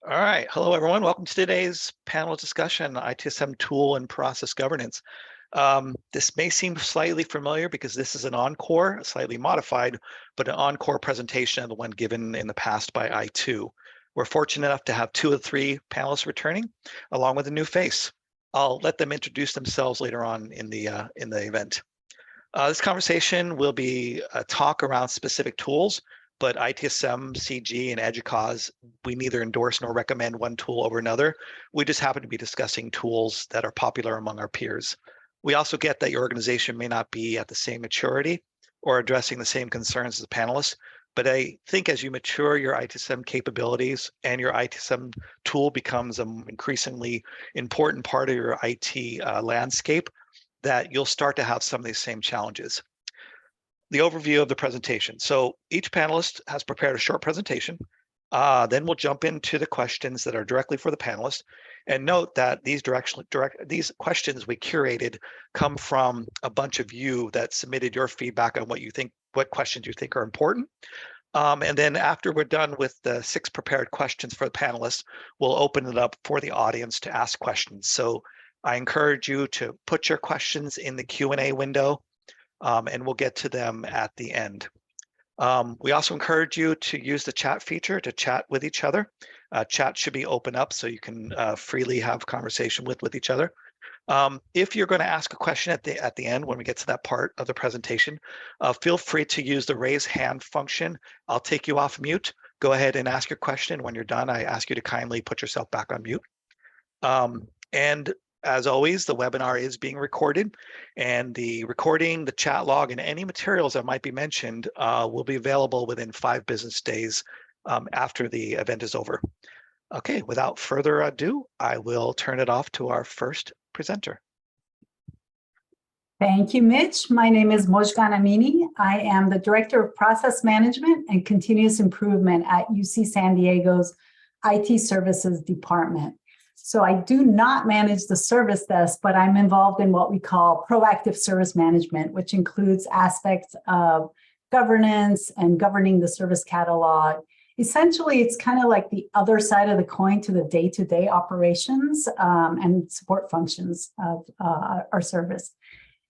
All right. Hello, everyone. Welcome to today's panel discussion, ITSM tool and process governance. This may seem slightly familiar because this is an encore, slightly modified, but an encore presentation of the one given in the past by I2. We're fortunate enough to have 2 of the 3 panelists returning, along with a new face. I'll let them introduce themselves later on in the event. This conversation will be a talk around specific tools, but ITSM, CG, and EDUCAUSE, we neither endorse nor recommend one tool over another. We just happen to be discussing tools that are popular among our peers. We also get that your organization may not be at the same maturity or addressing the same concerns as the panelists, but I think as you mature your ITSM capabilities and your ITSM tool becomes an increasingly important part of your IT landscape, that you'll start to have some of these same challenges. The overview of the presentation. So each panelist has prepared a short presentation. Then we'll jump into the questions that are directly for the panelists. And note that these questions we curated come from a bunch of you that submitted your feedback on what questions you think are important. And then after we're done with the 6 prepared questions for the panelists, we'll open it up for the audience to ask questions. So I encourage you to put your questions in the Q&A window. And we'll get to them at the end. We also encourage you to use the chat feature to chat with each other. Chat should be open up so you can freely have conversation with each other. If you're going to ask a question at the end when we get to that part of the presentation, feel free to use the raise hand function. I'll take you off mute. Go ahead and ask your question. When you're done, I ask you to kindly put yourself back on mute. And as always, the webinar is being recorded, and the recording, the chat log, and any materials that might be mentioned will be available within 5 business days after the event is over. Okay, without further ado, I will turn it off to our first presenter. Thank you, Mitch. My name is Mojgan Amini. I am the Director of Process Management and Continuous Improvement at UC San Diego's IT Services Department. So I do not manage the service desk, but I'm involved in what we call proactive service management, which includes aspects of governance and governing the service catalog. Essentially, it's kind of like the other side of the coin to the day-to-day operations and support functions of our service.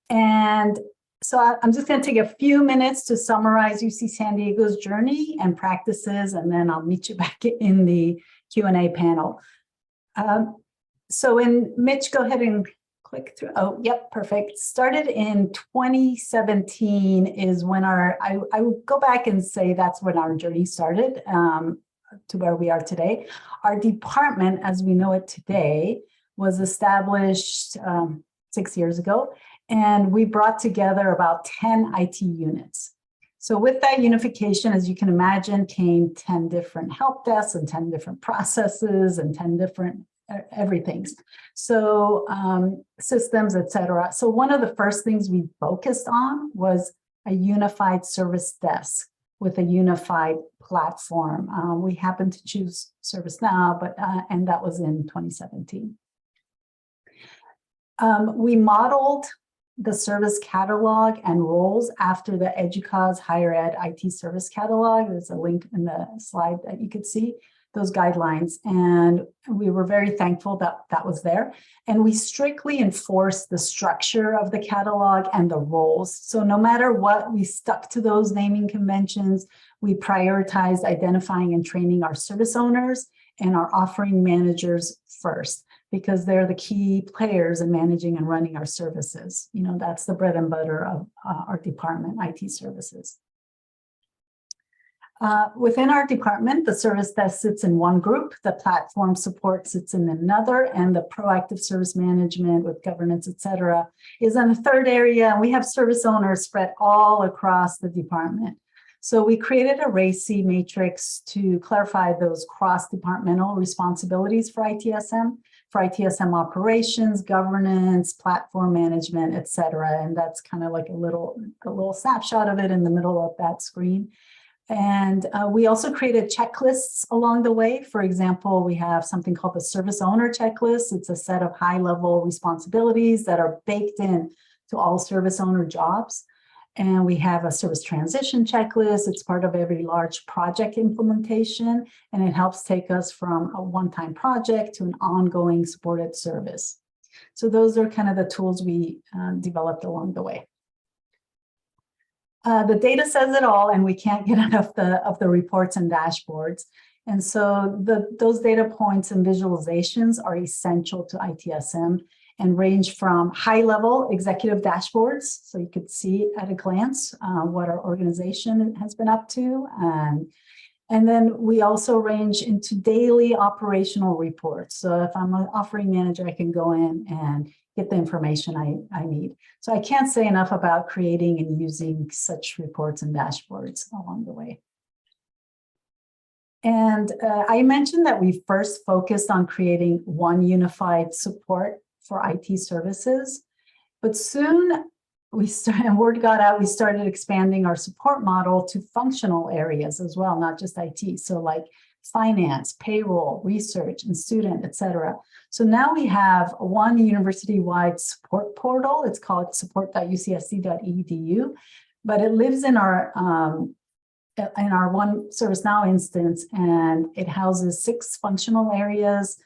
And so I'm just going to take a few minutes to summarize UC San Diego's journey and practices, and then I'll meet you back in the Q&A panel. So Mitch, go ahead and click through. Oh, yep, perfect. Started in 2017 is when I would go back and say that's when our journey started to where we are today. Our department, as we know it today, was established 6 years ago, and we brought together about 10 IT units. So with that unification, as you can imagine, came 10 different help desks and 10 different processes and 10 different everythings. So systems, et cetera. So one of the first things we focused on was a unified service desk with a unified platform. We happened to choose ServiceNow, but and that was in 2017. We modeled the service catalog and roles after the EDUCAUSE Higher Ed IT Service Catalog. There's a link in the slide that you could see those guidelines. And we were very thankful that that was there. And we strictly enforced the structure of the catalog and the roles. So no matter what, we stuck to those naming conventions. We prioritized identifying and training our service owners and our offering managers first, because they're the key players in managing and running our services. You know, that's the bread and butter of our department, IT services. Within our department, the service desk sits in one group, the platform support sits in another, and the proactive service management with governance, et cetera, is in a third area. And we have service owners spread all across the department. So we created a RACI matrix to clarify those cross-departmental responsibilities for ITSM operations, governance, platform management, et cetera. And that's kind of like a little snapshot of it in the middle of that screen. And we also created checklists along the way. For example, we have something called the service owner checklist. It's a set of high-level responsibilities that are baked in to all service owner jobs. And we have a service transition checklist. It's part of every large project implementation, and it helps take us from a one-time project to an ongoing supported service. So those are kind of the tools we developed along the way. The data says it all, and we can't get enough of the reports and dashboards. And so those data points and visualizations are essential to ITSM and range from high-level executive dashboards, so you could see at a glance what our organization has been up to. And then we also range into daily operational reports. So if I'm an offering manager, I can go in and get the information I need. So I can't say enough about creating and using such reports and dashboards along the way. And I mentioned that we first focused on creating one unified support for IT services, but soon and word got out, we started expanding our support model to functional areas as well, not just IT. So like finance, payroll, research, and student, et cetera. So now we have one university-wide support portal. It's called support.ucsc.edu, but it lives in our one ServiceNow instance, and it houses 6 functional areas,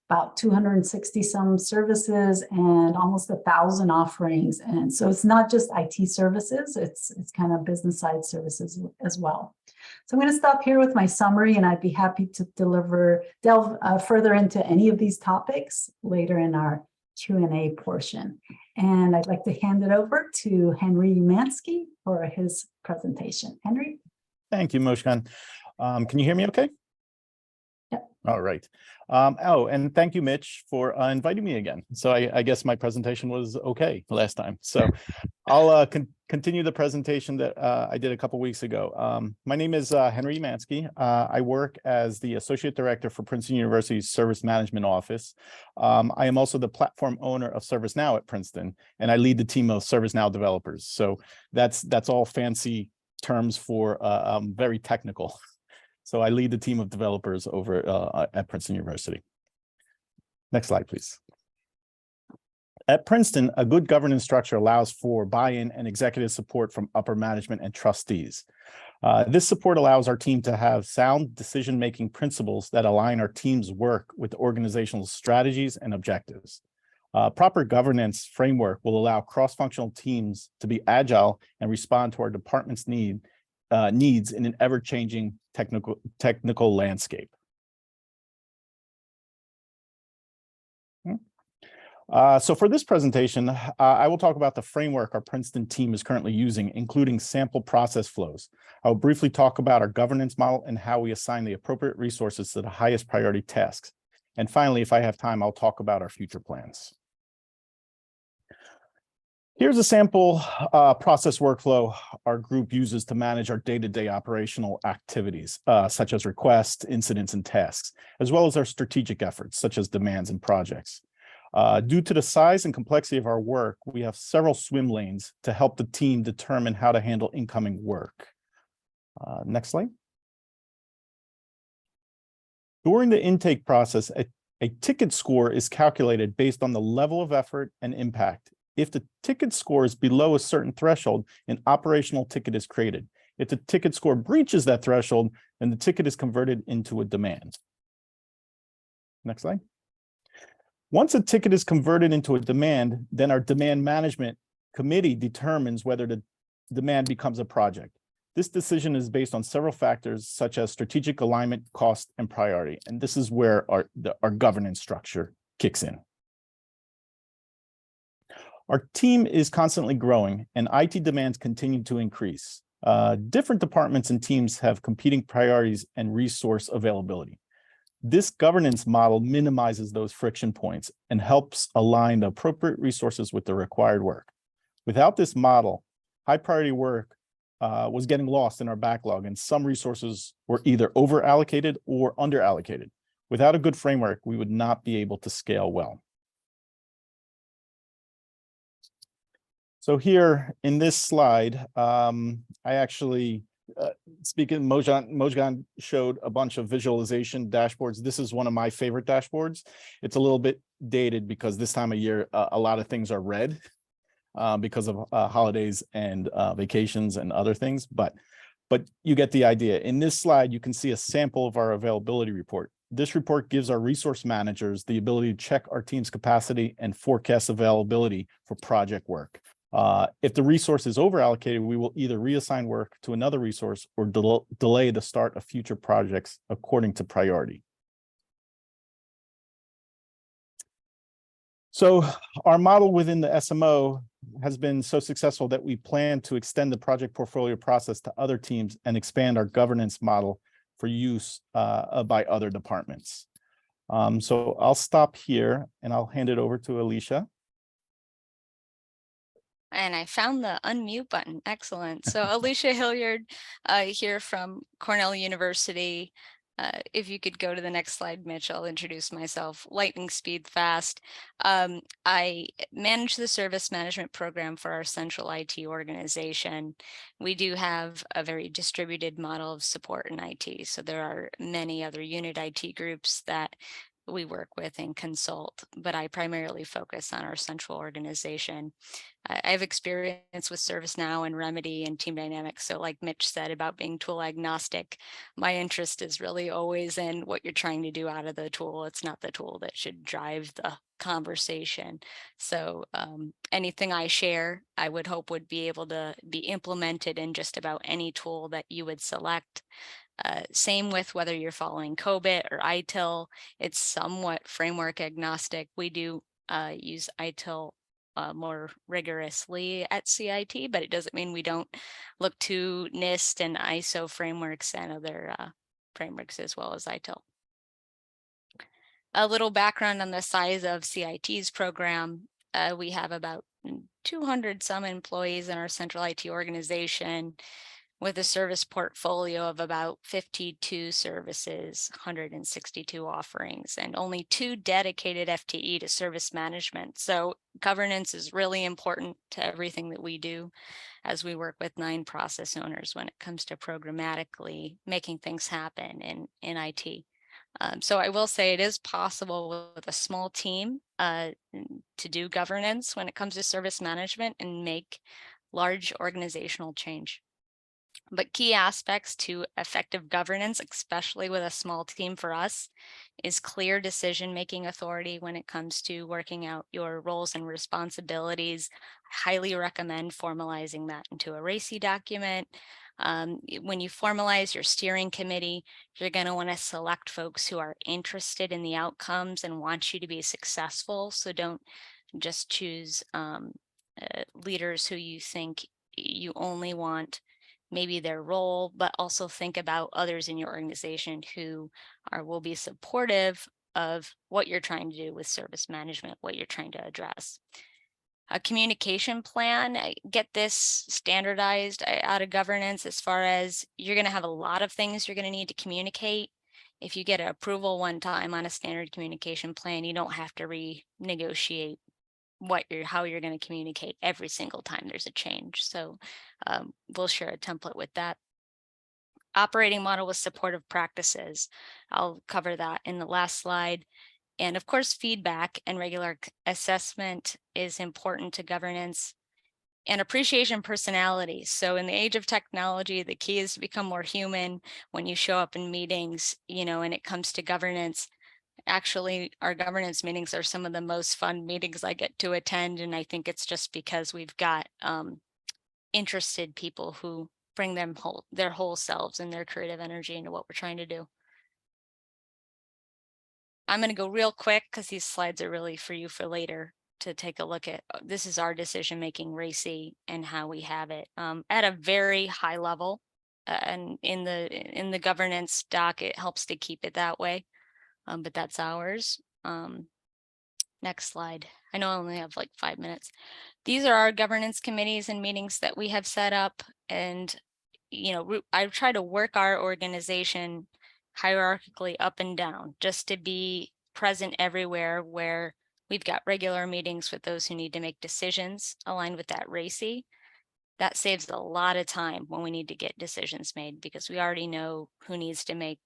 about 260 some services, and almost 1,000 offerings. And so it's not just IT services, it's kind of business side services as well. So I'm going to stop here with my summary, and I'd be happy to delve further into any of these topics later in our Q&A portion. And I'd like to hand it over to Henry Umansky for his presentation. Henry? Thank you, Mojgan. Can you hear me okay? Yep. All right. Oh, and thank you, Mitch, for inviting me again. So I guess my presentation was okay last time. So I'll continue the presentation that I did a couple weeks ago. My name is Henry Umansky. I work as the Associate Director for Princeton University's Service Management Office. I am also the platform owner of ServiceNow at Princeton, and I lead the team of ServiceNow developers. So that's all fancy terms for very technical. So I lead the team of developers over at Princeton University. Next slide, please. At Princeton, a good governance structure allows for buy-in and executive support from upper management and trustees. This support allows our team to have sound decision-making principles that align our team's work with organizational strategies and objectives. Proper governance framework will allow cross-functional teams to be agile and respond to our department's needs in an ever-changing technical landscape. So for this presentation, I will talk about the framework our Princeton team is currently using, including sample process flows. I will briefly talk about our governance model and how we assign the appropriate resources to the highest priority tasks. And finally, if I have time, I'll talk about our future plans. Here's a sample process workflow our group uses to manage our day-to-day operational activities, such as requests, incidents, and tasks, as well as our strategic efforts, such as demands and projects. Due to the size and complexity of our work, we have several swim lanes to help the team determine how to handle incoming work. Next slide. During the intake process, a ticket score is calculated based on the level of effort and impact. If the ticket score is below a certain threshold, an operational ticket is created. If the ticket score breaches that threshold, then the ticket is converted into a demand. Next slide. Once a ticket is converted into a demand, then our demand management committee determines whether the demand becomes a project. This decision is based on several factors such as strategic alignment, cost, and priority. And this is where our governance structure kicks in. Our team is constantly growing and IT demands continue to increase. Different departments and teams have competing priorities and resource availability. This governance model minimizes those friction points and helps align the appropriate resources with the required work. Without this model, high priority work was getting lost in our backlog, and some resources were either over allocated or under allocated. Without a good framework, we would not be able to scale well. So here in this slide, I actually, speaking, Mojgan showed a bunch of visualization dashboards. This is one of my favorite dashboards. It's a little bit dated because this time of year, a lot of things are red. because of holidays and vacations and other things, but you get the idea. In this slide, you can see a sample of our availability report. This report gives our resource managers the ability to check our team's capacity and forecast availability for project work. If the resource is over allocated, we will either reassign work to another resource or delay the start of future projects according to priority. So our model within the SMO has been so successful that we plan to extend the project portfolio process to other teams and expand our governance model for use by other departments. So I'll stop here and I'll hand it over to Alicia. And I found the unmute button. Excellent. So Alicia Hilliard here from Cornell University. If you could go to the next slide, Mitch, I'll introduce myself. Lightning speed fast. I manage the service management program for our central IT organization. We do have a very distributed model of support in IT. So there are many other unit IT groups that we work with and consult, but I primarily focus on our central organization. I have experience with ServiceNow and Remedy and Team Dynamics. So like Mitch said about being tool agnostic, my interest is really always in what you're trying to do out of the tool. It's not the tool that should drive the conversation. So anything I share, I would hope would be able to be implemented in just about any tool that you would select. Same with whether you're following COBIT or ITIL, it's somewhat framework agnostic. We do use ITIL more rigorously at CIT, but it doesn't mean we don't look to NIST and ISO frameworks and other frameworks as well as ITIL. A little background on the size of CIT's program. We have about 200 some employees in our central IT organization, with a service portfolio of about 52 services, 162 offerings, and only 2 dedicated FTE to service management. So governance is really important to everything that we do as we work with 9 process owners when it comes to programmatically making things happen in IT. So I will say it is possible with a small team to do governance when it comes to service management and make large organizational change. But key aspects to effective governance, especially with a small team for us, is clear decision-making authority when it comes to working out your roles and responsibilities. I highly recommend formalizing that into a RACI document. When you formalize your steering committee, you're going to want to select folks who are interested in the outcomes and want you to be successful. So don't just choose leaders who you think you only want maybe their role, but also think about others in your organization who will be supportive of what you're trying to do with service management, what you're trying to address. A communication plan, get this standardized out of governance as far as you're going to have a lot of things you're going to need to communicate. If you get approval one time on a standard communication plan, you don't have to renegotiate how you're going to communicate every single time there's a change. So we'll share a template with that. Operating model with supportive practices. I'll cover that in the last slide. And of course, feedback and regular assessment is important to governance. And appreciation personality. So in the age of technology, the key is to become more human when you show up in meetings, and it comes to governance. Actually, our governance meetings are some of the most fun meetings I get to attend. And I think it's just because we've got interested people who bring their whole selves and their creative energy into what we're trying to do. I'm going to go real quick because these slides are really for you for later to take a look at. This is our decision-making RACI and how we have it at a very high level. And in the governance doc, it helps to keep it that way. But that's ours. Next slide. I know I only have like 5 minutes. These are our governance committees and meetings that we have set up. And, I try to work our organization hierarchically up and down just to be present everywhere where we've got regular meetings with those who need to make decisions aligned with that RACI. That saves a lot of time when we need to get decisions made because we already know who needs to make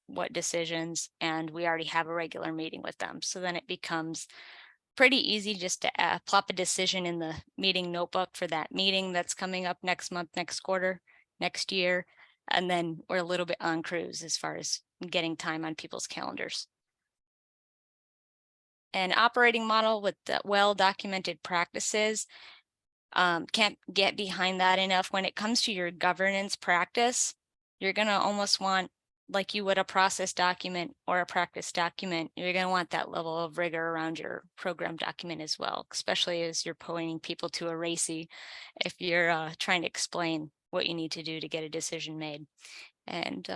what decisions and we already have a regular meeting with them. So then it becomes pretty easy just to plop a decision in the meeting notebook for that meeting that's coming up next month, next quarter, next year. And then we're a little bit on cruise as far as getting time on people's calendars. An operating model with well-documented practices. Can't get behind that enough. When it comes to your governance practice, you're going to almost want, like you would a process document or a practice document, you're going to want that level of rigor around your program document as well, especially as you're pointing people to a RACI if you're trying to explain what you need to do to get a decision made. And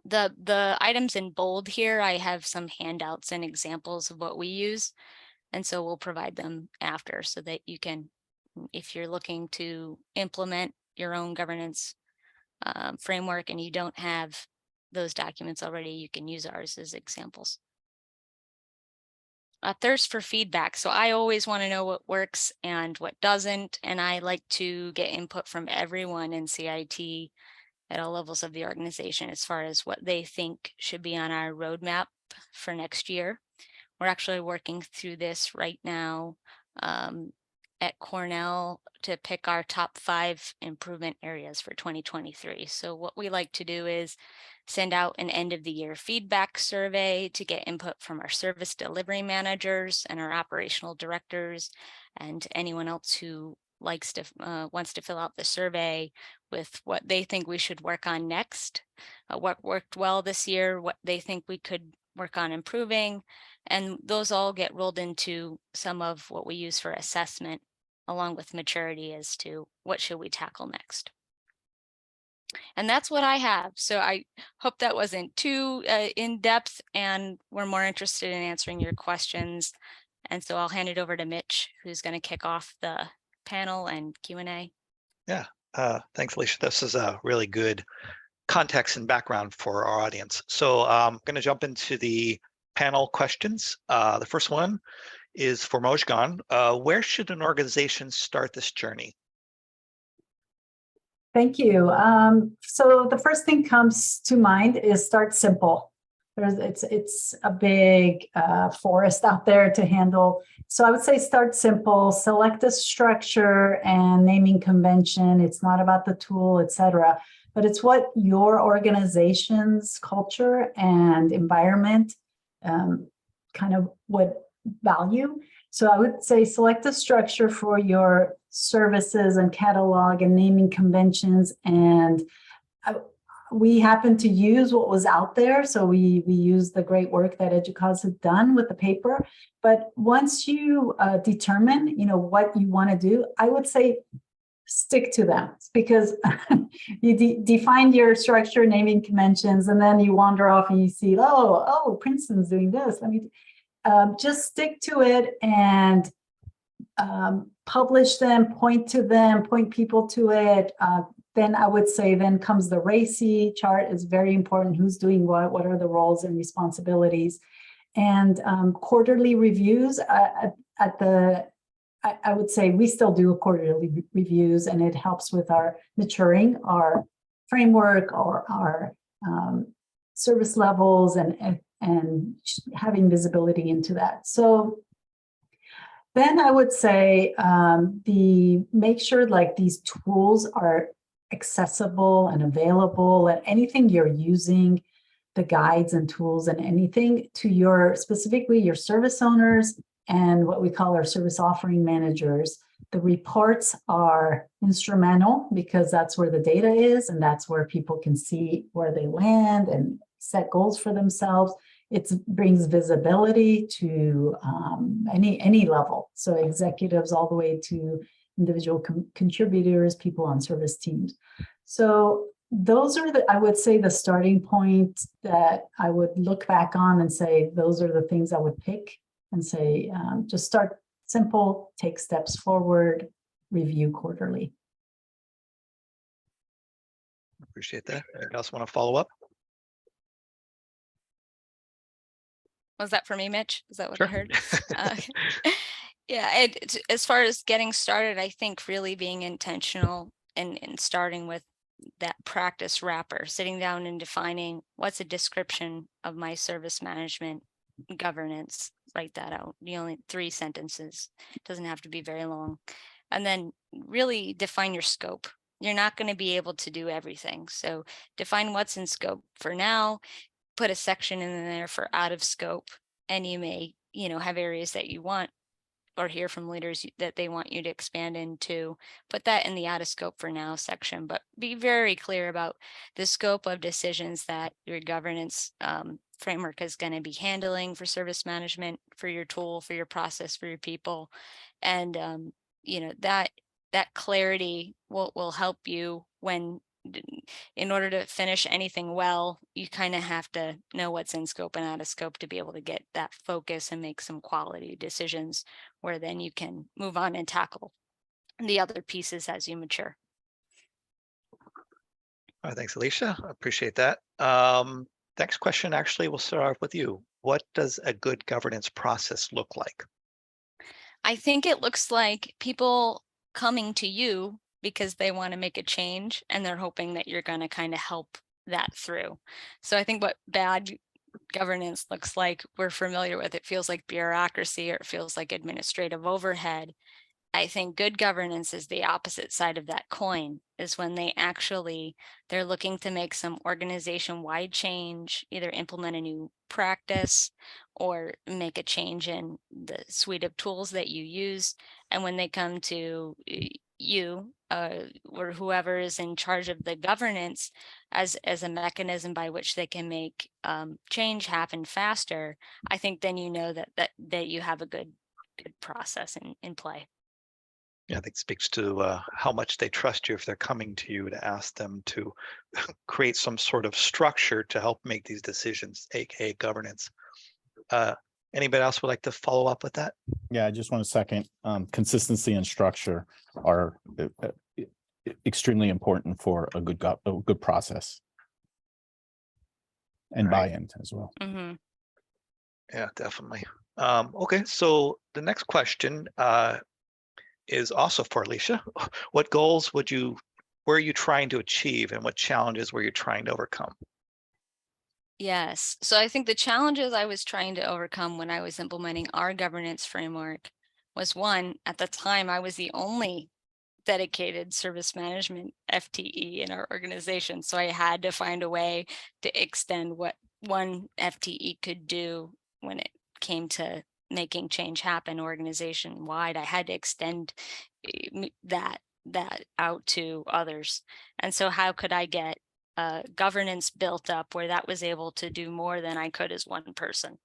the items in bold here, I have some handouts and examples of what we use. And so we'll provide them after so that you can, if you're looking to implement your own governance framework and you don't have those documents already, you can use ours as examples. A thirst for feedback. So I always want to know what works and what doesn't. And I like to get input from everyone in CIT at all levels of the organization as far as what they think should be on our roadmap for next year. We're actually working through this right now at Cornell to pick our top 5 improvement areas for 2023. So what we like to do is send out an end of the year feedback survey to get input from our service delivery managers and our operational directors and anyone else who likes to wants to fill out the survey with what they think we should work on next, what worked well this year, what they think we could work on improving. And those all get rolled into some of what we use for assessment, along with maturity as to what should we tackle next. And that's what I have. So I hope that wasn't too in depth and we're more interested in answering your questions. And so I'll hand it over to Mitch, who's going to kick off the panel and Q&A. Yeah, thanks, Alicia. This is a really good context and background for our audience. So I'm going to jump into the panel questions. The first one is for Mojgan. Where should an organization start this journey? Thank you. So the first thing comes to mind is start simple. It's a big forest out there to handle. So I would say start simple, select a structure and naming convention. It's not about the tool, etc., but it's what your organization's culture and environment kind of would value. So I would say select a structure for your services and catalog and naming conventions. And we happen to use what was out there. So we use the great work that EDUCAUSE has done with the paper. But once you determine, what you want to do, I would say stick to them, because you define your structure, naming conventions, and then you wander off and you see, oh, Princeton's doing this. Let me just stick to it and publish them, point people to it. Then I would say then comes the RACI chart is very important. Who's doing what are the roles and responsibilities? And quarterly reviews I would say we still do quarterly reviews, and it helps with our maturing our framework or our service levels and having visibility into that. So then I would say make sure like these tools are accessible and available, and anything you're using, the guides and tools and anything to specifically your service owners and what we call our service offering managers. The reports are instrumental because that's where the data is, and that's where people can see where they land and set goals for themselves. It brings visibility to any level. So executives all the way to individual contributors, people on service teams. So those are I would say the starting point that I would look back on and say, those are the things I would pick and say, just start simple, take steps forward, review quarterly. Appreciate that. Anybody else want to follow up? Was that for me, Mitch? Is that what Sure. I heard? Yeah, as far as getting started, I think really being intentional and starting with that practice wrapper, sitting down and defining what's a description of my service management governance write that out. You only 3 sentences. It doesn't have to be very long. And then really define your scope. You're not going to be able to do everything. So define what's in scope for now, put a section in there for out of scope, and you may, have areas that you want or hear from leaders that they want you to expand into. Put that in the out of scope for now section, but be very clear about the scope of decisions that your governance framework is going to be handling for service management, for your tool, for your process, for your people. And that clarity will help you when, in order to finish anything well, you kind of have to know what's in scope and out of scope to be able to get that focus and make some quality decisions, where then you can move on and tackle the other pieces as you mature. All right, thanks, Alicia. I appreciate that. Next question, actually, we'll start off with you. What does a good governance process look like? I think it looks like people coming to you because they want to make a change and they're hoping that you're going to kind of help that through. So I think what bad governance looks like, we're familiar with. It feels like bureaucracy, or it feels like administrative overhead. I think good governance is the opposite side of that coin, is when they're looking to make some organization-wide change, either implement a new practice or make a change in the suite of tools that you use. And when they come to you or whoever is in charge of the governance as a mechanism by which they can make change happen faster, I think then you know that you have a good process in play. Yeah, I think it speaks to how much they trust you if they're coming to you to ask them to create some sort of structure to help make these decisions, aka governance. Anybody else would like to follow up with that? Yeah, I just want to second, consistency and structure are extremely important for a good process. And Right. buy-in as well. Mm-hmm. Yeah, definitely. Okay, so the next question is also for Alicia. What goals were you trying to achieve, and what challenges were you trying to overcome? Yes. So I think the challenges I was trying to overcome when I was implementing our governance framework was, one, at the time, I was the only dedicated service management FTE in our organization. So I had to find a way to extend what one FTE could do when it came to making change happen organization wide. I had to extend that out to others. And so how could I get governance built up where that was able to do more than I could as one person?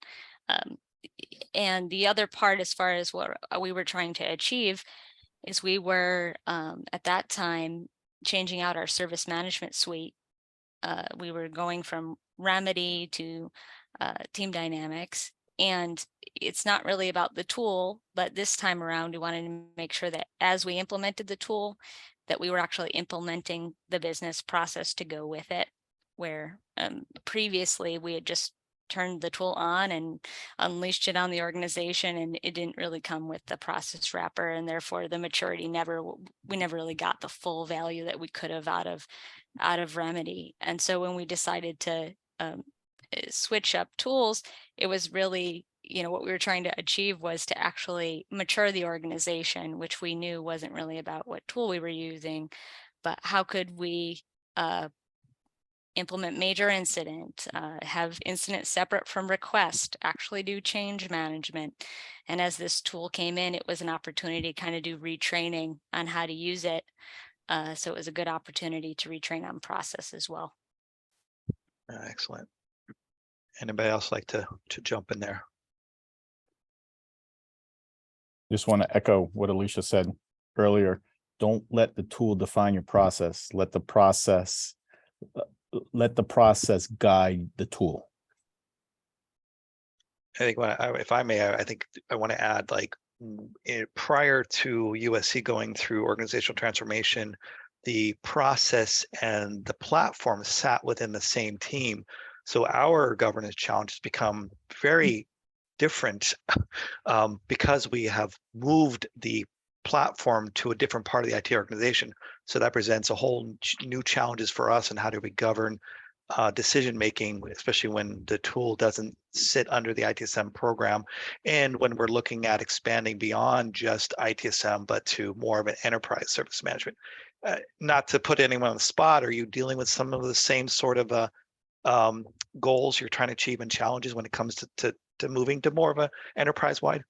And the other part, as far as what we were trying to achieve, is we were at that time changing out our service management suite. We were going from Remedy to Team Dynamics, and it's not really about the tool, but this time around we wanted to make sure that as we implemented the tool, that we were actually implementing the business process to go with it, where previously we had just turned the tool on and unleashed it on the organization, and it didn't really come with the process wrapper, and therefore the maturity we never really got the full value that we could have out of Remedy. And so when we decided to switch up tools, it was really, what we were trying to achieve was to actually mature the organization, which we knew wasn't really about what tool we were using, but how could we implement major incident, have incident separate from request, actually do change management. And as this tool came in, it was an opportunity to kind of do retraining on how to use it. So it was a good opportunity to retrain on process as well. Excellent. Anybody else like to jump in there? Just want to echo what Alicia said earlier. Don't let the tool define your process. Let the process guide the tool. I think if I may, I think I want to add, like, prior to USC going through organizational transformation, the process and the platform sat within the same team. So our governance challenges become very different because we have moved the platform to a different part of the IT organization. So that presents a whole new challenges for us, and how do we govern decision making, especially when the tool doesn't sit under the ITSM program, and when we're looking at expanding beyond just ITSM, but to more of an enterprise service management. Not to put anyone on the spot, are you dealing with some of the same sort of goals you're trying to achieve and challenges when it comes to moving to more of a enterprise-wide?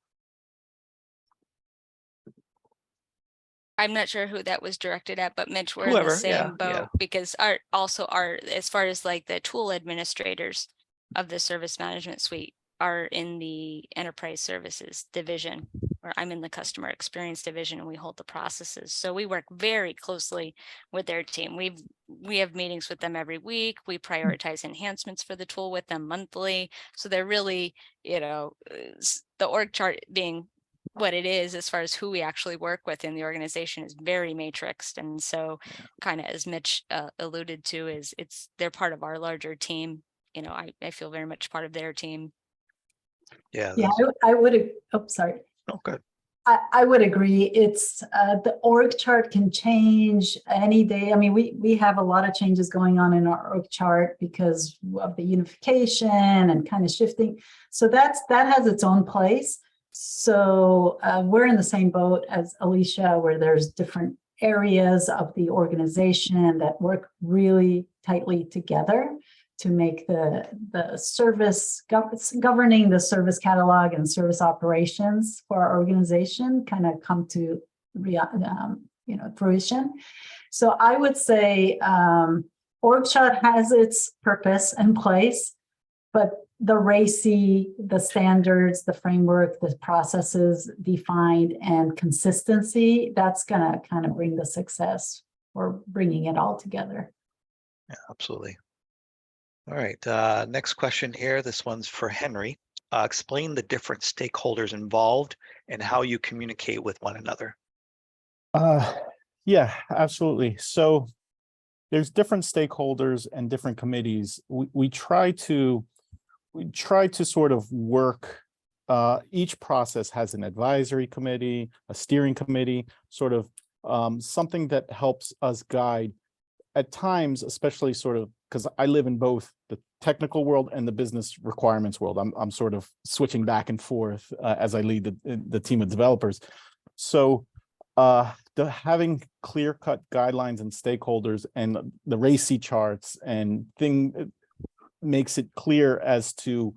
I'm not sure who that was directed at, but Mitch, we're in the Whoever, yeah, same boat because as far as like the tool administrators of the service management suite are in the enterprise services division, where I'm in the customer experience division, and we hold the processes. So we work very closely with their team. We have meetings with them every week. We prioritize enhancements for the tool with them monthly. So they're really, the org chart being what it is as far as who we actually work with in the organization is very matrixed. And so kind of as Mitch alluded to, is they're part of our larger team. I feel very much part of their team. Yeah, I would, sorry. Oh, good. I would agree. It's the org chart can change any day. I mean, we have a lot of changes going on in our org chart because of the unification and kind of shifting. So that has its own place. So we're in the same boat as Alicia, where there's different areas of the organization that work really tightly together to make the service governing the service catalog and service operations for our organization kind of come to fruition. So I would say org chart has its purpose and place, but the RACI, the standards, the framework, the processes defined, and consistency, that's going to kind of bring the success for bringing it all together. Yeah, absolutely. All right, next question here. This one's for Henry. Explain the different stakeholders involved and how you communicate with one another. Yeah, absolutely. So there's different stakeholders and different committees. We try to sort of work. Each process has an advisory committee, a steering committee, sort of something that helps us guide at times, especially sort of because I live in both the technical world and the business requirements world. I'm sort of switching back and forth as I lead the team of developers. So having clear-cut guidelines and stakeholders and the RACI charts and makes it clear as to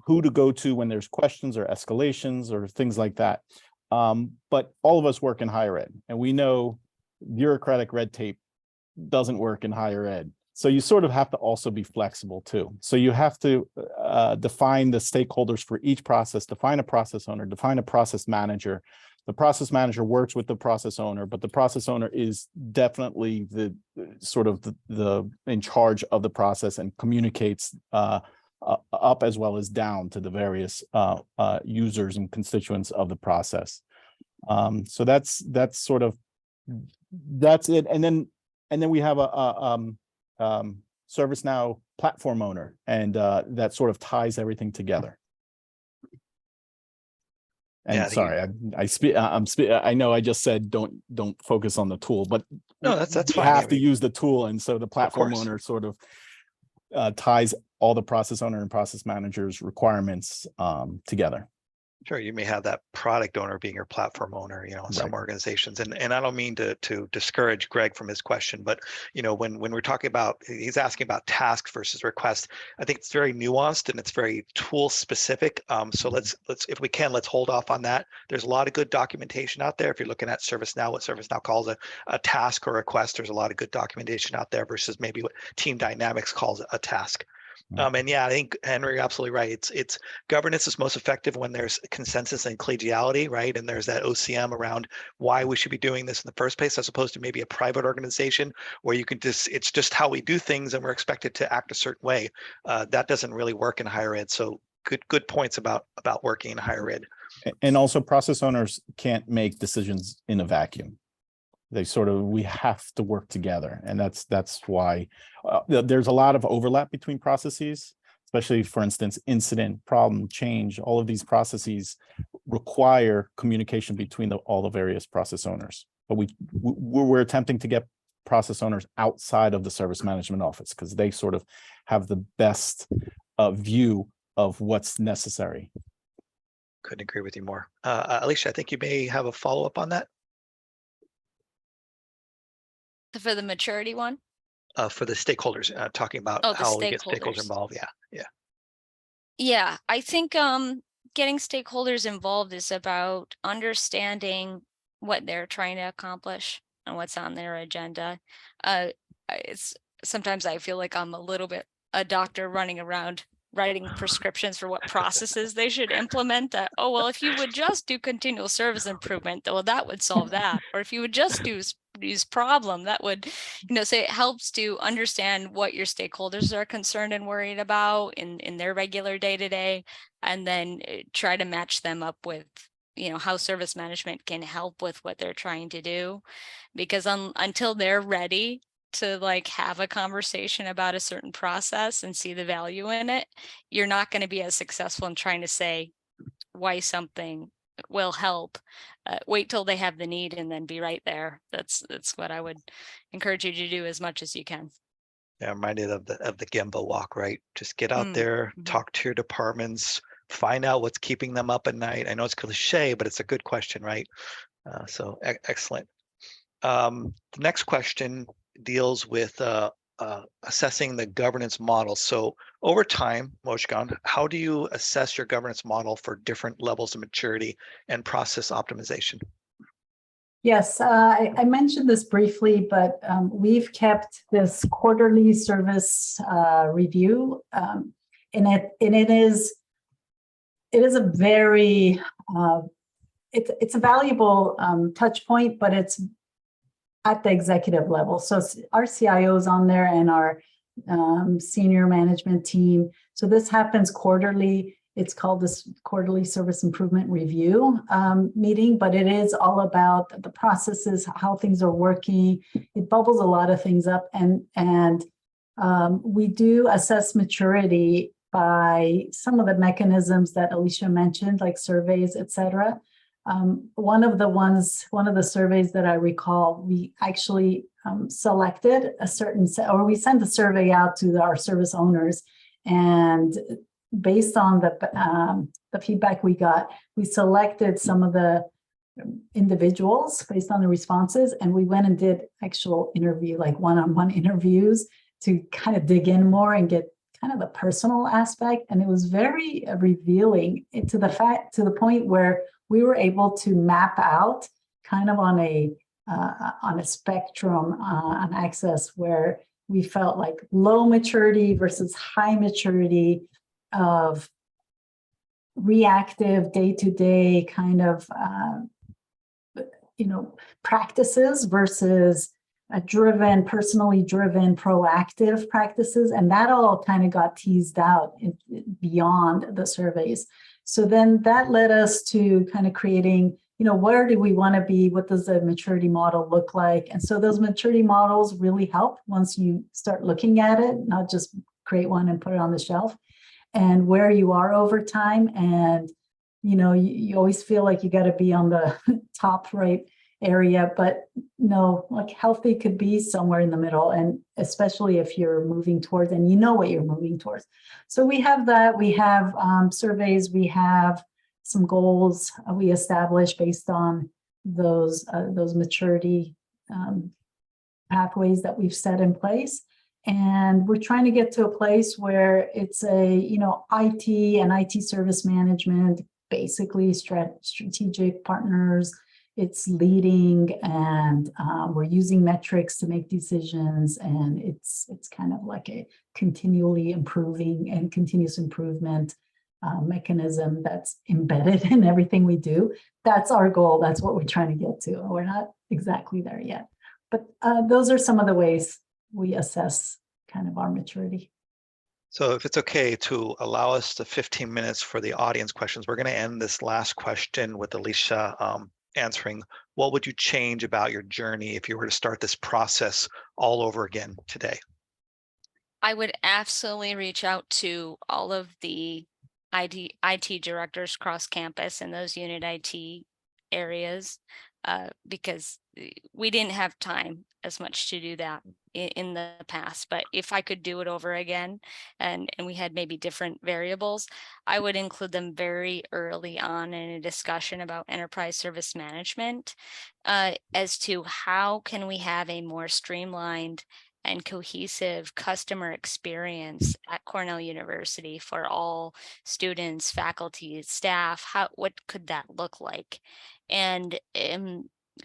who to go to when there's questions or escalations or things like that. But all of us work in higher ed, and we know bureaucratic red tape doesn't work in higher ed. So you sort of have to also be flexible too. So you have to define the stakeholders for each process, define a process owner, define a process manager. The process manager works with the process owner, but the process owner is definitely the sort of the in charge of the process and communicates up as well as down to the various users and constituents of the process. So that's it. And then we have a ServiceNow platform owner, and that sort of ties everything together. And yeah, sorry, I know I just said don't focus on the tool, but no, that's you fine. have to use the tool, and so the platform owner sort of ties all the process owner and process managers requirements together. Sure, you may have that product owner being your platform owner, in some organizations. And I don't mean to discourage Greg from his question, but when we're talking about, he's asking about tasks versus requests, I think it's very nuanced and it's very tool specific. So let's if we can, let's hold off on that. There's a lot of good documentation out there. If you're looking at ServiceNow, what ServiceNow calls a task or request, there's a lot of good documentation out there versus maybe what Team Dynamics calls a task. And yeah, I think Henry, you're absolutely right. It's governance is most effective when there's consensus and collegiality, right? And there's that OCM around why we should be doing this in the first place, as opposed to maybe a private organization where you can it's just how we do things and we're expected to act a certain way. That doesn't really work in higher ed. So good points about working in higher ed. And also process owners can't make decisions in a vacuum. We have to work together. And that's why there's a lot of overlap between processes, especially, for instance, incident, problem, change. All of these processes require communication between all the various process owners. But we're attempting to get process owners outside of the service management office, because they sort of have the best view of what's necessary. Couldn't agree with you more. Alicia, I think you may have a follow-up on that. For the maturity one? For the stakeholders, talking about Oh, the how we get stakeholders stakeholders. involved. Yeah. Yeah, I think getting stakeholders involved is about understanding what they're trying to accomplish and what's on their agenda. It's sometimes I feel like I'm a little bit a doctor running around writing prescriptions for what processes they should implement. Oh, well, if you would just do continual service improvement, well, that would solve that. Or if you would just use problem, that would, so it helps to understand what your stakeholders are concerned and worried about in their regular day-to-day, and then try to match them up with, how service management can help with what they're trying to do. Because until they're ready to have a conversation about a certain process and see the value in it, you're not going to be as successful in trying to say why something will help. Wait till they have the need and then be right there. That's what I would encourage you to do as much as you can. Yeah, I'm reminded of the Gemba walk, right? Just get out there, talk to your departments, find out what's keeping them up at night. I know it's cliche, but it's a good question, right? So excellent. The next question deals with assessing the governance model. So over time, Mojgan, how do you assess your governance model for different levels of maturity and process optimization? Yes, I mentioned this briefly, but we've kept this quarterly service review, and it is a very it's a valuable touch point, but it's at the executive level. So our CIOs on there and our senior management team. So this happens quarterly. It's called this quarterly service improvement review meeting, but it is all about the processes, how things are working. It bubbles a lot of things up, and we do assess maturity by some of the mechanisms that Alicia mentioned, like surveys, et cetera. One of the surveys that I recall, we actually selected a certain, or we sent a survey out to our service owners, and based on the feedback we got, we selected some of the individuals based on the responses, and we went and did actual interview, like one-on-one interviews, to kind of dig in more and get kind of the personal aspect. And it was very revealing to the point where we were able to map out kind of on a spectrum on access, where we felt like low maturity versus high maturity of reactive day-to-day kind of practices versus personally driven proactive practices. And that all kind of got teased out beyond the surveys. So then that led us to kind of creating, where do we want to be? What does the maturity model look like? And so those maturity models really help once you start looking at it, not just create one and put it on the shelf, and where you are over time. And, you always feel like you got to be on the top right area, but no, like healthy could be somewhere in the middle, and especially if you're moving towards and what you're moving towards. So we have that. We have surveys. We have some goals we establish based on those maturity pathways that we've set in place. And we're trying to get to a place where it's IT and IT service management, basically strategic partners. It's leading, and we're using metrics to make decisions, and it's kind of like a continually improving and continuous improvement mechanism that's embedded in everything we do. That's our goal. That's what we're trying to get to. We're not exactly there yet, but those are some of the ways we assess kind of our maturity. So if it's okay to allow us the 15 minutes for the audience questions, we're going to end this last question with Alicia answering, what would you change about your journey if you were to start this process all over again today? I would absolutely reach out to all of the IT directors across campus in those unit IT areas. because we didn't have time as much to do that in the past. But if I could do it over again, and we had maybe different variables, I would include them very early on in a discussion about enterprise service management, as to how can we have a more streamlined and cohesive customer experience at Cornell University for all students, faculty, staff. What could that look like? And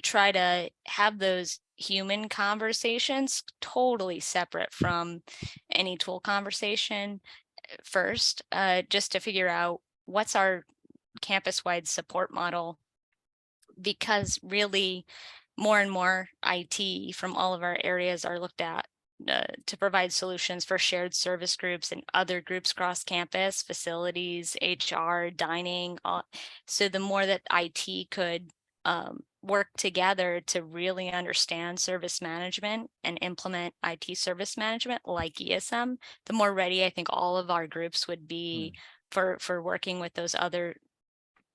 try to have those human conversations totally separate from any tool conversation first, just to figure out what's our campus-wide support model, because really more and more IT from all of our areas are looked at to provide solutions for shared service groups and other groups across campus, facilities, HR, dining. So the more that IT could work together to really understand service management and implement IT service management like ESM, the more ready I think all of our groups would be for working with those other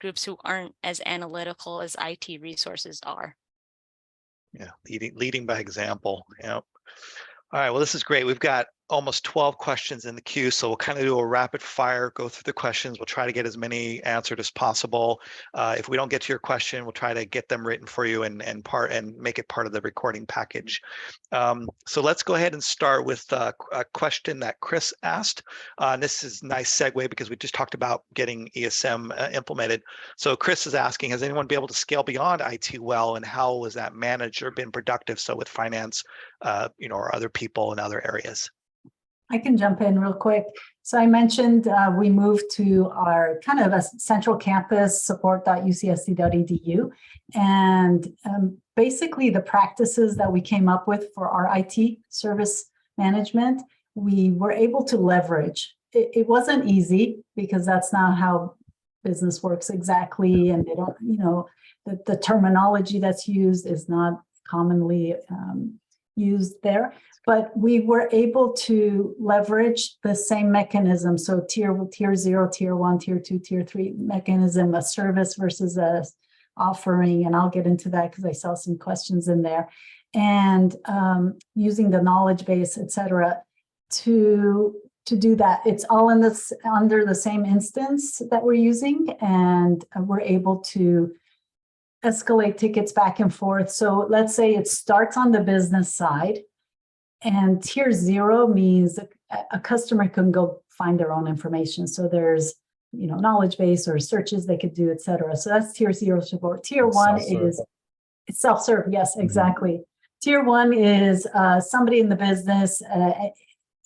groups who aren't as analytical as IT resources are. Yeah, leading by example. Yeah. All right, well, this is great. We've got almost 12 questions in the queue, so we'll kind of do a rapid fire, go through the questions. We'll try to get as many answered as possible. If we don't get to your question, we'll try to get them written for you and make it part of the recording package. So let's go ahead and start with a question that Chris asked. And this is a nice segue because we just talked about getting ESM implemented. So Chris is asking, has anyone been able to scale beyond IT well, and how was that managed or been productive? So with finance, or other people in other areas. I can jump in real quick. So I mentioned we moved to our kind of a central campus, support.ucsd.edu. And basically the practices that we came up with for our IT service management, we were able to leverage. It wasn't easy because that's not how business works exactly. And they don't, the terminology that's used is not commonly used there. But we were able to leverage the same mechanism. So tier 0, tier 1, tier 2, tier 3 mechanism, a service versus a offering. And I'll get into that because I saw some questions in there. And using the knowledge base, et cetera, to do that. It's all in this under the same instance that we're using. And we're able to escalate tickets back and forth. So let's say it starts on the business side. And tier 0 means a customer can go find their own information. So there's, knowledge base or searches they could do, et cetera. So that's tier 0 support. Tier 1 is it's self-serve. Yes, exactly. Tier 1 is somebody in the business.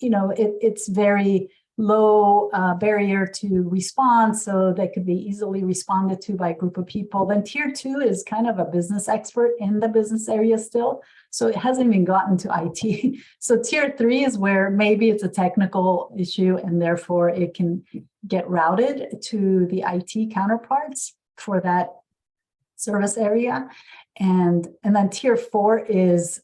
It's very low barrier to response, so they could be easily responded to by a group of people. Then tier 2 is kind of a business expert in the business area still, so it hasn't even gotten to IT. So tier 3 is where maybe it's a technical issue and therefore it can get routed to the IT counterparts for that service area. And then tier 4 is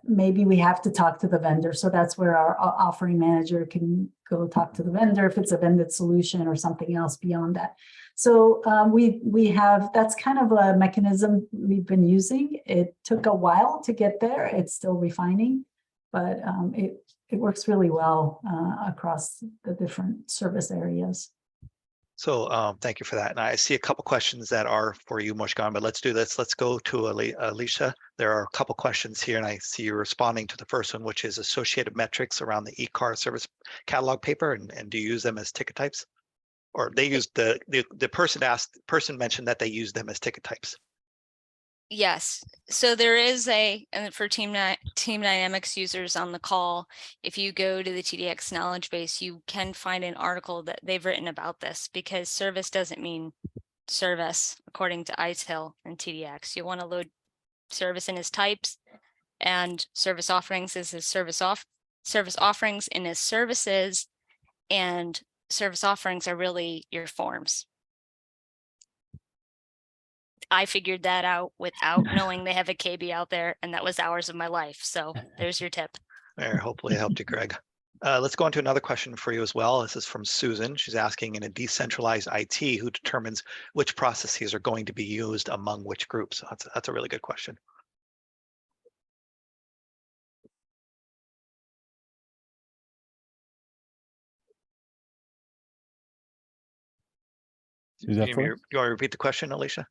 maybe we have to talk to the vendor. So that's where our offering manager can go talk to the vendor if it's a vended solution or something else beyond that. So we have, that's kind of a mechanism we've been using. It took a while to get there. It's still refining, but it works really well across the different service areas. So thank you for that. And I see a couple questions that are for you, Mushkan, but let's do this. Let's go to Alicia. There are a couple questions here, and I see you responding to the first one, which is associated metrics around the e-car service catalog paper, and do you use them as ticket types? Or they used the person mentioned that they use them as ticket types. Yes. So there is and for Team Dynamics users on the call, if you go to the TDX knowledge base, you can find an article that they've written about this, because service doesn't mean service according to ITIL and TDX. You want to load service in as types, and service offerings is as service offerings in as services, and service offerings are really your forms. I figured that out without knowing they have a KB out there, and that was hours of my life. So there's your tip. There, hopefully I helped you, Greg. Let's go on to another question for you as well. This is from Susan. She's asking, in a decentralized IT, who determines which processes are going to be used among which groups? That's a really good question. Is that for? You want to repeat the question, Alicia?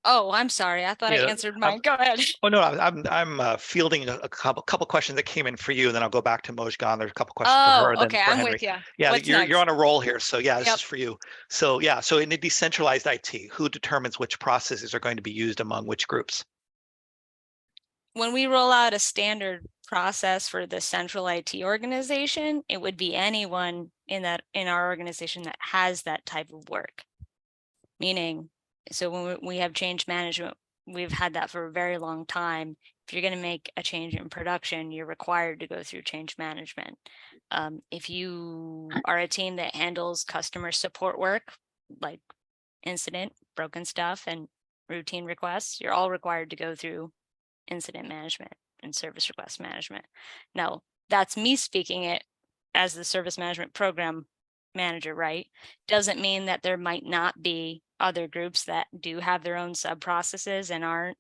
Oh, I'm sorry. I thought I Yeah, answered mine. Go ahead. Oh no, I'm fielding a couple questions that came in for you, and then I'll go back to Mojgan. There's a couple questions for her, Oh, and then okay. for I'm Henry. with you. Yeah, What's you're next? on a roll here. So yeah, this Yep. is for you. So yeah, so in a decentralized IT, who determines which processes are going to be used among which groups? When we roll out a standard process for the central IT organization, it would be anyone in our organization that has that type of work. Meaning, so when we have change management, we've had that for a very long time. If you're going to make a change in production, you're required to go through change management. If you are a team that handles customer support work, like incident, broken stuff, and routine requests, you're all required to go through incident management and service request management. Now, that's me speaking it as the service management program manager, right? Doesn't mean that there might not be other groups that do have their own sub processes and aren't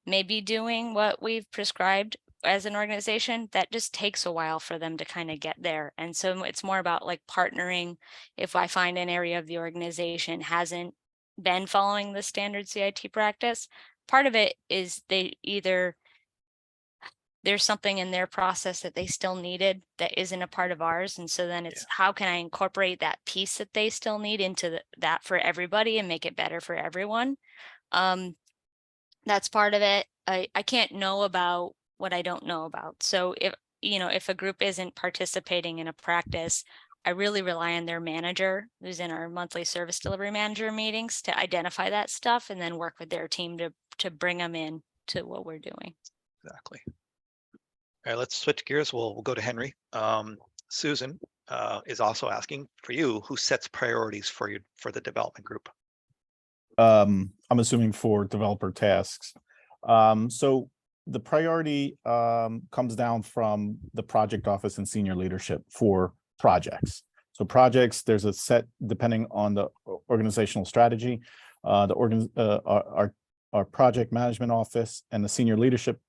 maybe doing what we've prescribed as an organization. That just takes a while for them to kind of get there. And so it's more about like partnering. If I find an area of the organization hasn't been following the standard CIT practice, part of it is there's something in their process that they still needed that isn't a part of ours. And so then it's how can I incorporate that piece that they still need into that for everybody and make it better for everyone. That's part of it. I can't know about what I don't know about. So if a group isn't participating in a practice, I really rely on their manager, who's in our monthly service delivery manager meetings, to identify that stuff and then work with their team to bring them in to what we're doing. Exactly. All right, let's switch gears. We'll go to Henry. Susan is also asking for you, who sets priorities for the development group? I'm assuming for developer tasks. So the priority comes down from the project office and senior leadership for projects. So projects, there's a set depending on the organizational strategy. Our project management office and the senior leadership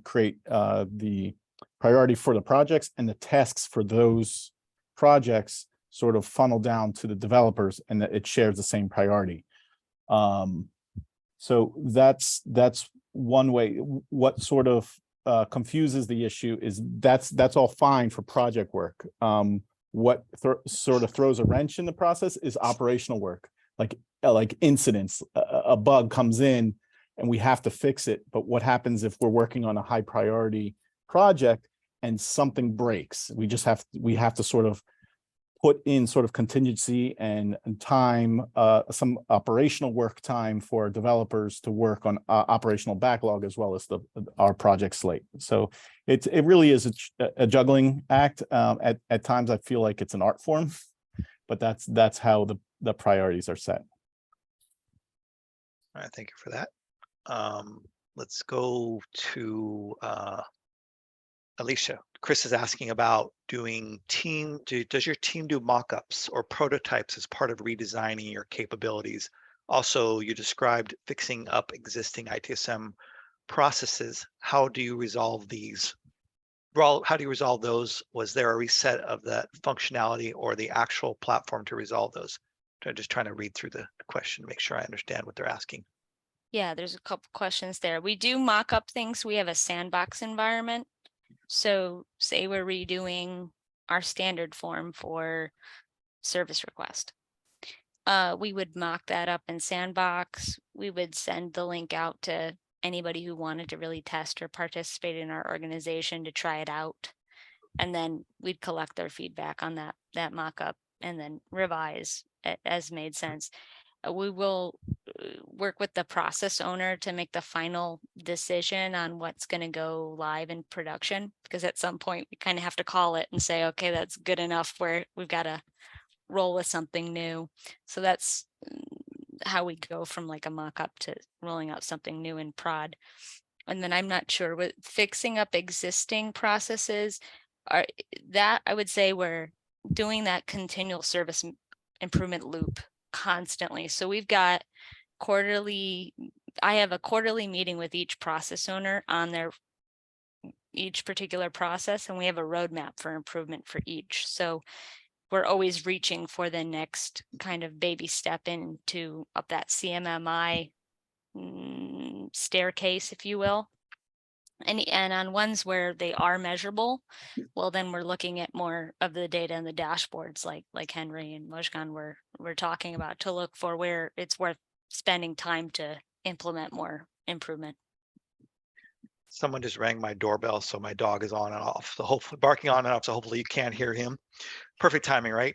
create the priority for the projects, and the tasks for those projects sort of funnel down to the developers, and that it shares the same priority. So that's one way. What sort of confuses the issue is that's all fine for project work. What sort of throws a wrench in the process is operational work, like incidents. A bug comes in and we have to fix it. But what happens if we're working on a high priority project and something breaks? We have to sort of put in sort of contingency and time, some operational work time for developers to work on operational backlog as well as our project slate. So it really is a juggling act. At times I feel like it's an art form, but that's how the priorities are set. All right, thank you for that. Let's go to Alicia. Chris is asking about does your team do mock-ups or prototypes as part of redesigning your capabilities? Also, you described fixing up existing ITSM processes. How do you resolve these? Well, how do you resolve those? Was there a reset of that functionality or the actual platform to resolve those? I'm just trying to read through the question to make sure I understand what they're asking. Yeah, there's a couple questions there. We do mock up things. We have a sandbox environment. So say we're redoing our standard form for service request. We would mock that up in Sandbox. We would send the link out to anybody who wanted to really test or participate in our organization to try it out. And then we'd collect their feedback on that mock-up and then revise as made sense. We will work with the process owner to make the final decision on what's going to go live in production, because at some point we kind of have to call it and say, okay, that's good enough where we've got to roll with something new. So that's how we go from like a mock-up to rolling out something new in prod. And then I'm not sure with fixing up existing processes. that I would say we're doing that continual service improvement loop constantly. So we've got I have a quarterly meeting with each process owner on each particular process, and we have a roadmap for improvement for each. So we're always reaching for the next kind of baby step into up that CMMI staircase, if you will. And on ones where they are measurable, well, then we're looking at more of the data and the dashboards, like Henry and Mojgan we're talking about, to look for where it's worth spending time to implement more improvement. Someone just rang my doorbell, so my dog is on and off. So hopefully barking on and off. So hopefully you can't hear him. Perfect timing, right?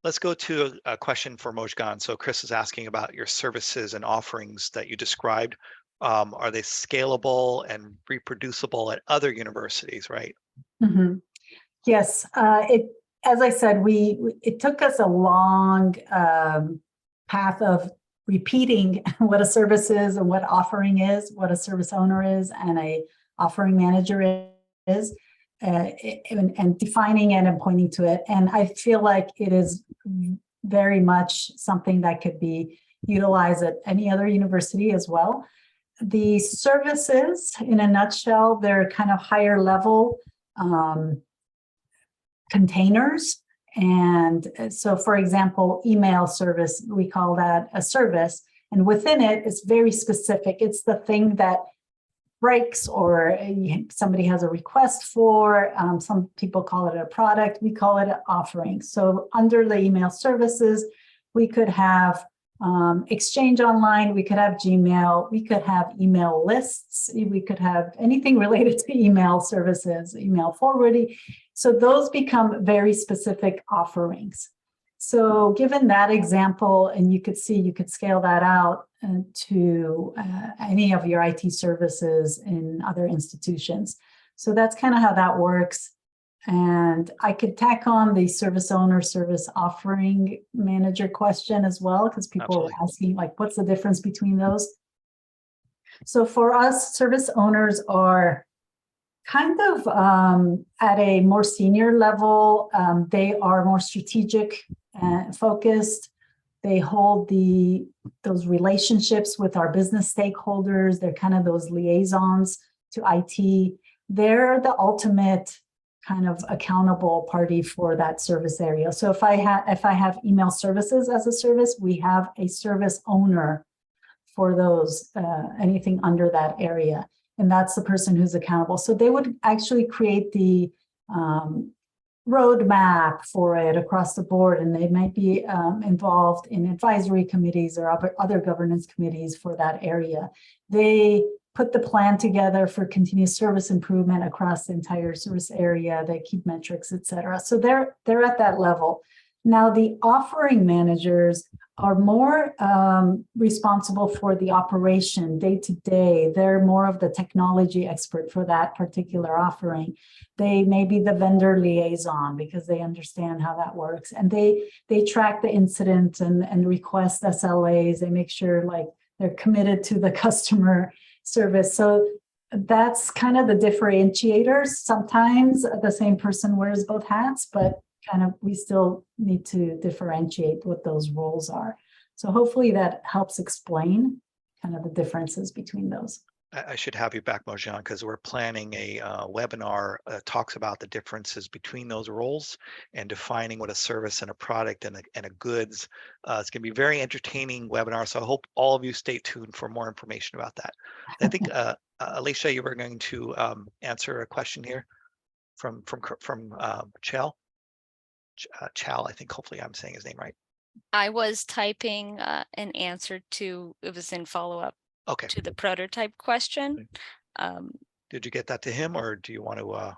Let's go to a question for Mojgan. So Chris is asking about your services and offerings that you described. Are they scalable and reproducible at other universities, right? Mm-hmm. Yes. As I said, it took us a long path of repeating what a service is and what offering is, what a service owner is, and a offering manager is, and defining it and pointing to it. And I feel like it is very much something that could be utilized at any other university as well. The services, in a nutshell, they're kind of higher level containers. And so, for example, email service, we call that a service. And within it, it's very specific. It's the thing that breaks or somebody has a request for. Some people call it a product. We call it an offering. So under the email services, we could have Exchange Online, we could have Gmail, we could have email lists, we could have anything related to email services, email forwarding. So those become very specific offerings. So given that example, and you could scale that out to any of your IT services in other institutions. So that's kind of how that works. And I could tack on the service owner, service offering manager question as well, because people are asking, like, what's the difference between those? So for us, service owners are kind of at a more senior level. They are more strategic and focused. They hold those relationships with our business stakeholders. They're kind of those liaisons to IT. They're the ultimate kind of accountable party for that service area. So if I have email services as a service, we have a service owner for those, anything under that area. And that's the person who's accountable. So they would actually create the roadmap for it across the board, and they might be involved in advisory committees or other governance committees for that area. They put the plan together for continuous service improvement across the entire service area. They keep metrics, et cetera. So they're at that level. Now, the offering managers are more responsible for the operation day to day. They're more of the technology expert for that particular offering. They may be the vendor liaison because they understand how that works. And they track the incidents and request SLAs. They make sure like they're committed to the customer service. So that's kind of the differentiators. Sometimes the same person wears both hats, but kind of we still need to differentiate what those roles are. So hopefully that helps explain kind of the differences between those. I should have you back, Mojgan, because we're planning a webinar that talks about the differences between those roles and defining what a service and a product and a goods. It's going to be a very entertaining webinar, so I hope all of you stay tuned for more information about that. I think, Alicia, you were going to answer a question here from Chal. Chal, I think, hopefully I'm saying his name right. I was typing an answer to, it was in follow-up to the prototype question. Did you get that to him, or do you want to?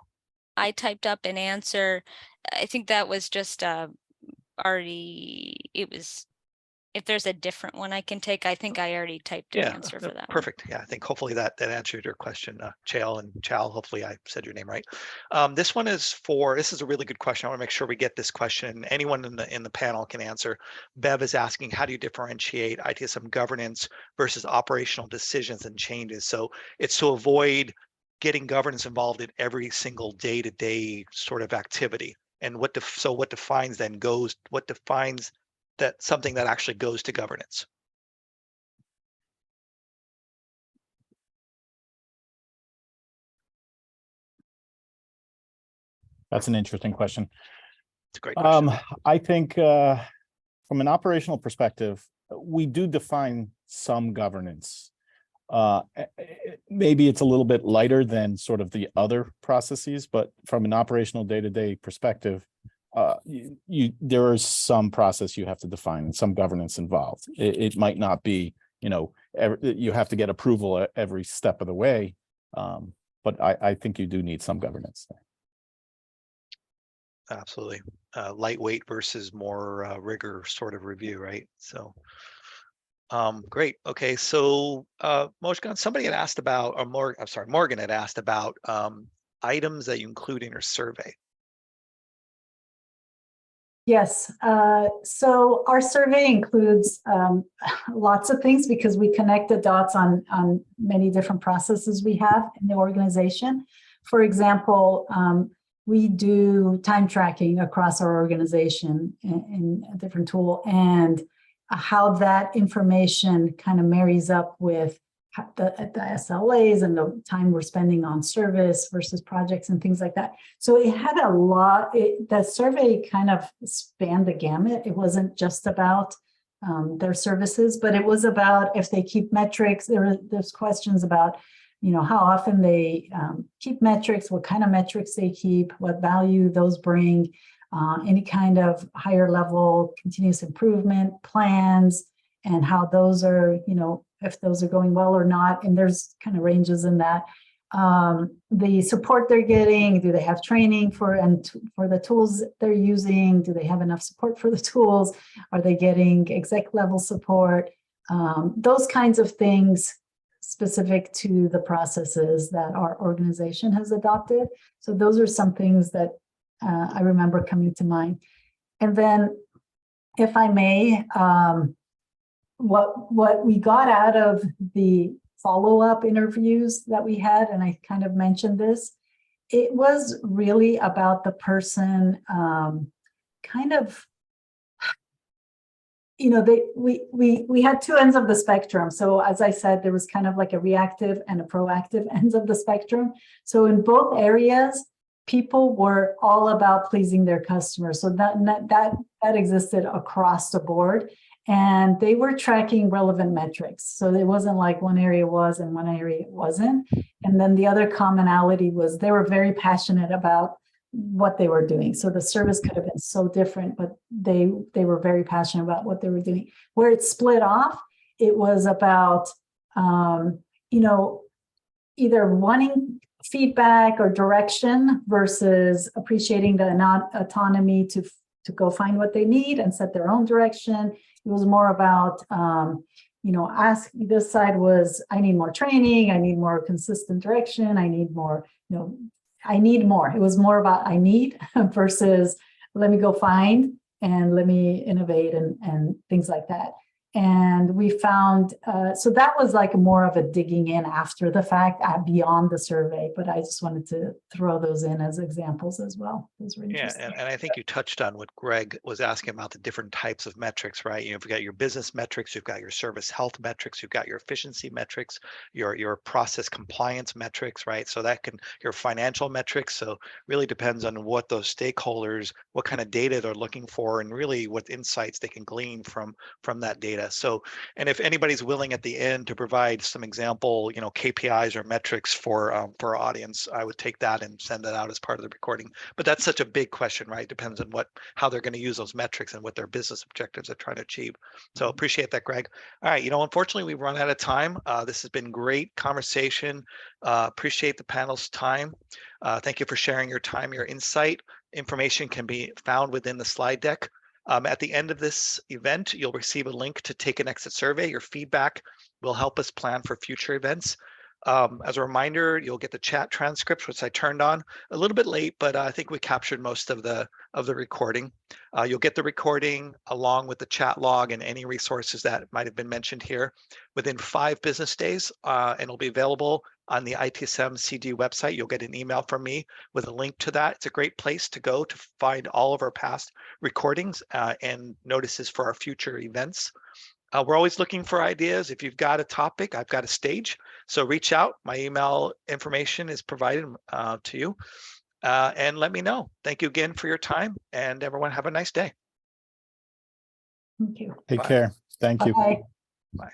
I typed up an answer. I think that was just already, it was, if there's a different one I can take, I think I already typed an answer for that. Perfect. Yeah, I think hopefully that answered your question, Chal and Chal. Hopefully I said your name right. This one is this is a really good question. I want to make sure we get this question. Anyone in the panel can answer. Bev is asking, how do you differentiate ITSM governance versus operational decisions and changes? So it's to avoid getting governance involved in every single day-to-day sort of activity. And what defines that something that actually goes to governance? That's an interesting question. It's a great question. I think from an operational perspective, we do define some governance. Maybe it's a little bit lighter than sort of the other processes, but from an operational day-to-day perspective, there is some process you have to define and some governance involved. It might not be, you have to get approval at every step of the way, but I think you do need some governance there. Absolutely. Lightweight versus more rigor sort of review, right? So great. Okay, so Mojgan, somebody had asked about, or Morgan had asked about items that you include in your survey. Yes, so our survey includes lots of things because we connect the dots on many different processes we have in the organization. For example, we do time tracking across our organization in a different tool, and how that information kind of marries up with the SLAs and the time we're spending on service versus projects and things like that. So it had a lot, the survey kind of spanned the gamut. It wasn't just about their services, but it was about if they keep metrics. There's questions about, how often they keep metrics, what kind of metrics they keep, what value those bring, any kind of higher level continuous improvement plans, and how those are, if those are going well or not. And there's kind of ranges in that. The support they're getting, do they have training for the tools they're using? Do they have enough support for the tools? Are they getting exec level support? Those kinds of things specific to the processes that our organization has adopted. So those are some things that I remember coming to mind. And then, if I may, what we got out of the follow-up interviews that we had, and I kind of mentioned this, it was really about the person kind of, we had two ends of the spectrum. So as I said, there was kind of like a reactive and a proactive ends of the spectrum. So in both areas, people were all about pleasing their customers. So that existed across the board. And they were tracking relevant metrics. So it wasn't like one area was and one area wasn't. And then the other commonality was they were very passionate about what they were doing. So the service could have been so different, but they were very passionate about what they were doing. Where it split off, it was about, either wanting feedback or direction versus appreciating the autonomy to go find what they need and set their own direction. It was more about, this side was, I need more training, I need more consistent direction, I need more, I need more. It was more about I need versus let me go find and let me innovate and things like that. And we found, so that was like more of a digging in after the fact beyond the survey, but I just wanted to throw those in as examples as well. Those were interesting. Yeah, and I think you touched on what Greg was asking about, the different types of metrics, right? You've got your business metrics, you've got your service health metrics, you've got your efficiency metrics, your process compliance metrics, right? So that your financial metrics. So really depends on what those stakeholders, what kind of data they're looking for, and really what insights they can glean from that data. So, and if anybody's willing at the end to provide some example, KPIs or metrics for our audience, I would take that and send that out as part of the recording. But that's such a big question, right? Depends on how they're going to use those metrics and what their business objectives are trying to achieve. So appreciate that, Greg. All right, unfortunately we've run out of time. This has been great conversation. Appreciate the panel's time. Thank you for sharing your time, your insight. Information can be found within the slide deck. At the end of this event, you'll receive a link to take an exit survey. Your feedback will help us plan for future events. As a reminder, you'll get the chat transcripts, which I turned on a little bit late, but I think we captured most of the recording. You'll get the recording along with the chat log and any resources that might have been mentioned here within 5 business days, and it'll be available on the ITSM CD website. You'll get an email from me with a link to that. It's a great place to go to find all of our past recordings and notices for our future events. We're always looking for ideas. If you've got a topic, I've got a stage. So reach out. My email information is provided to you. And let me know. Thank you again for your time, and everyone have a nice day. Thank you. Take Bye. care. Thank you. Bye. Bye.